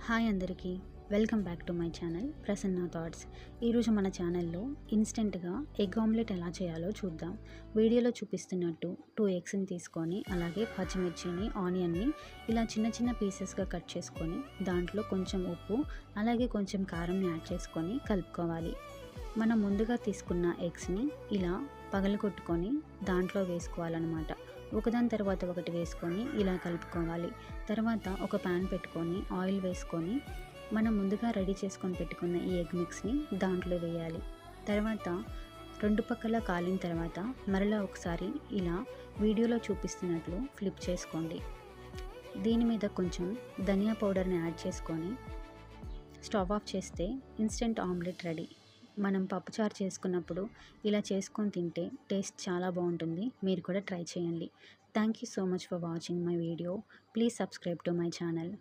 Hi అందరికీ welcome back to my channel Prasanna thoughts. ఈరోజు మన ఛానల్లో ఇన్స్టెంట్గా ఎగ్ ఆమ్లెట్ ఎలా చేయాలో చూద్దాం. వీడియోలో చూపిస్తున్నట్టు 2 ఎగ్స్ని తీసుకొని అలాగే పచ్చిమిర్చిని ఆనియన్ని ఇలా చిన్న చిన్న పీసెస్గా కట్ చేసుకొని దాంట్లో కొంచెం ఉప్పు అలాగే కొంచెం కారంని యాడ్ చేసుకొని కలుపుకోవాలి. మనం ముందుగా తీసుకున్న ఎగ్స్ని ఇలా పగలగొట్టుకొని దాంట్లో వేసుకోవాలన్నమాట. ఒకదాని తర్వాత ఒకటి వేసుకొని ఇలా కలుపుకోవాలి. తర్వాత ఒక ప్యాన్ పెట్టుకొని ఆయిల్ వేసుకొని మనం ముందుగా రెడీ చేసుకొని పెట్టుకున్న ఈ ఎగ్ మిక్స్ని దాంట్లో వేయాలి. తర్వాత రెండు పక్కల కాలిన తర్వాత మరలా ఒకసారి ఇలా వీడియోలో చూపిస్తున్నట్లు ఫ్లిప్ చేసుకోండి. దీని మీద కొంచెం ధనియా పౌడర్ని యాడ్ చేసుకొని స్టవ్ ఆఫ్ చేస్తే ఇన్స్టెంట్ ఆమ్లెట్ రెడీ. మనం పప్పుచారు చేసుకున్నప్పుడు ఇలా చేసుకొని తింటే టేస్ట్ చాలా బాగుంటుంది. మీరు కూడా ట్రై చేయండి. Thank you so much for watching my video. Please subscribe to my channel.